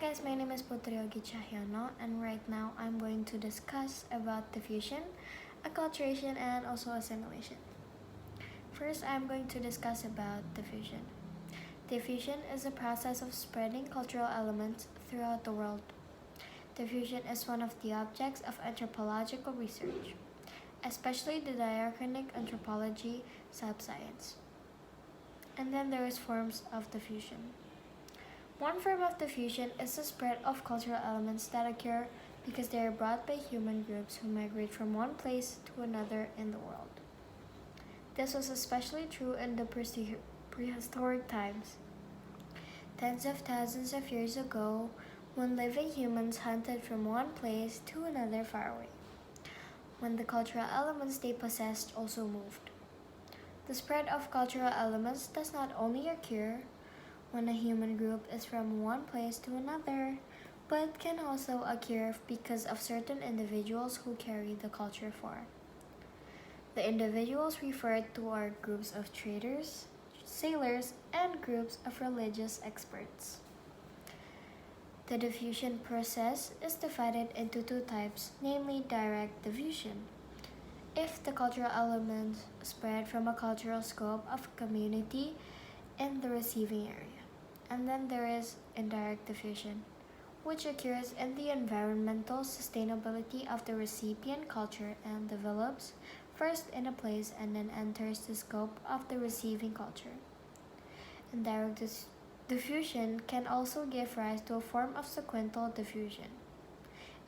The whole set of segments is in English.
guys, my name is Putri and right now I'm going to discuss about diffusion, acculturation, and also assimilation. First, I'm going to discuss about diffusion. Diffusion is a process of spreading cultural elements throughout the world. Diffusion is one of the objects of anthropological research, especially the diachronic anthropology subscience. And then there is forms of diffusion. One form of diffusion is the spread of cultural elements that occur because they are brought by human groups who migrate from one place to another in the world. This was especially true in the prehistoric times, tens of thousands of years ago, when living humans hunted from one place to another far away, when the cultural elements they possessed also moved. The spread of cultural elements does not only occur when a human group is from one place to another, but can also occur because of certain individuals who carry the culture forward. The individuals referred to are groups of traders, sailors, and groups of religious experts. The diffusion process is divided into two types, namely direct diffusion, if the cultural elements spread from a cultural scope of a community in the receiving area. And then there is indirect diffusion, which occurs in the environmental sustainability of the recipient culture and develops first in a place and then enters the scope of the receiving culture. Indirect diffusion can also give rise to a form of sequential diffusion.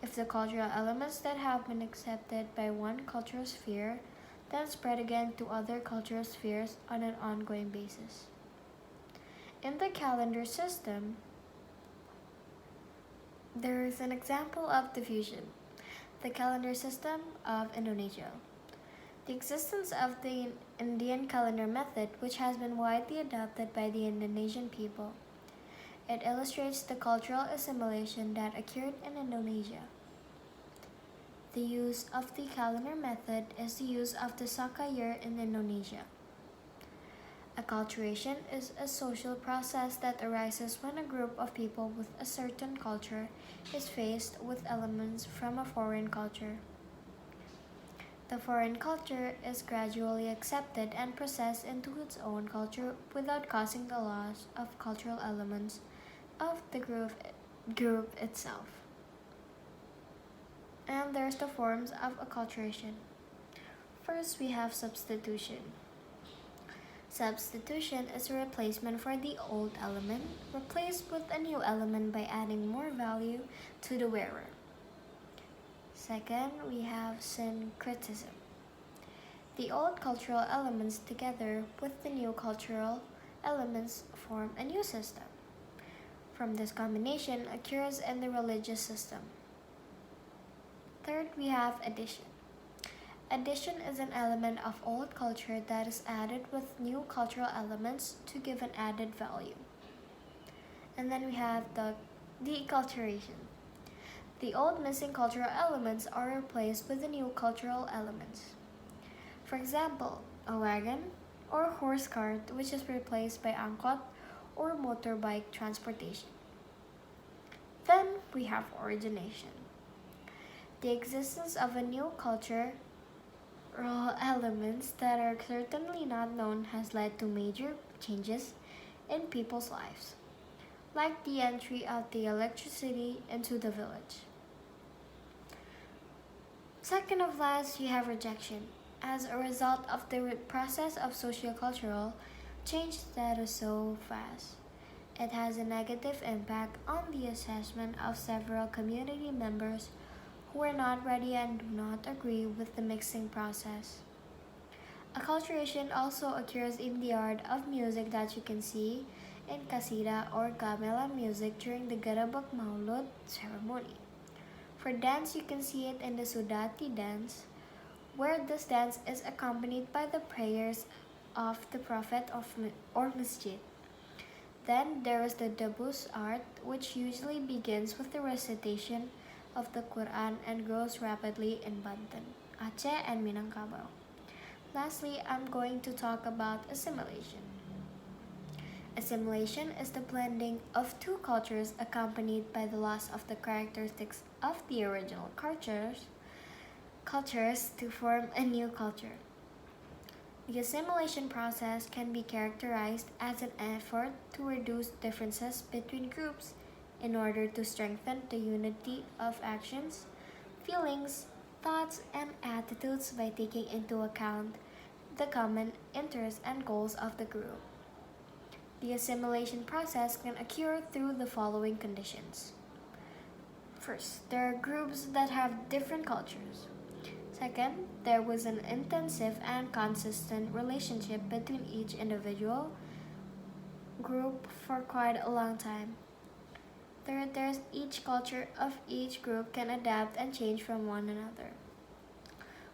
If the cultural elements that have been accepted by one cultural sphere then spread again to other cultural spheres on an ongoing basis. In the calendar system, there is an example of diffusion, the calendar system of Indonesia. The existence of the Indian calendar method, which has been widely adopted by the Indonesian people. It illustrates the cultural assimilation that occurred in Indonesia. The use of the calendar method is the use of the Saka year in Indonesia. Acculturation is a social process that arises when a group of people with a certain culture is faced with elements from a foreign culture. The foreign culture is gradually accepted and processed into its own culture without causing the loss of cultural elements of the group itself. And there's the forms of acculturation. First, we have substitution. Substitution is a replacement for the old element, replaced with a new element by adding more value to the wearer. Second, we have syncretism. The old cultural elements together with the new cultural elements form a new system. From this combination occurs in the religious system. Third, we have addition. Addition is an element of old culture that is added with new cultural elements to give an added value. And then we have the deculturation. The old missing cultural elements are replaced with the new cultural elements. For example, a wagon or horse cart, which is replaced by angkot or motorbike transportation. Then we have origination. The existence of a new culture elements that are certainly not known has led to major changes in people's lives, like the entry of the electricity into the village. Second of last, you have rejection. As a result of the process of sociocultural change that is so fast, it has a negative impact on the assessment of several community members who are not ready and do not agree with the mixing process. Acculturation also occurs in the art of music that you can see in kasida or gamelan music during the Garabak Maulud ceremony. For dance, you can see it in the Sudati dance, where this dance is accompanied by the prayers of the Prophet or Masjid. Then there is the Dabus art, which usually begins with the recitation of the Quran and grows rapidly in Banten, Aceh, and Minangkabau. Lastly, I'm going to talk about assimilation. Assimilation is the blending of two cultures accompanied by the loss of the characteristics of the original cultures to form a new culture. The assimilation process can be characterized as an effort to reduce differences between groups in order to strengthen the unity of actions, feelings, thoughts, and attitudes by taking into account the common interests and goals of the group. The assimilation process can occur through the following conditions. First, there are groups that have different cultures. Second, there was an intensive and consistent relationship between each individual group for quite a long time. Third, there's each culture of each group can adapt and change from one another.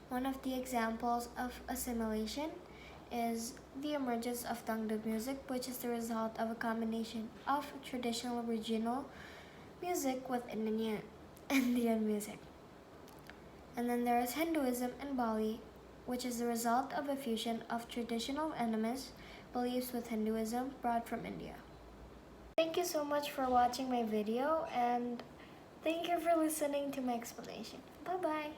One of the examples of assimilation is the emergence of Dangdut music, which is the result of a combination of traditional regional music with Indian music. And then there is Hinduism in Bali, which is the result of a fusion of traditional animist beliefs with Hinduism brought from India. Thank you so much for watching my video, and thank you for listening to my explanation. Bye-bye.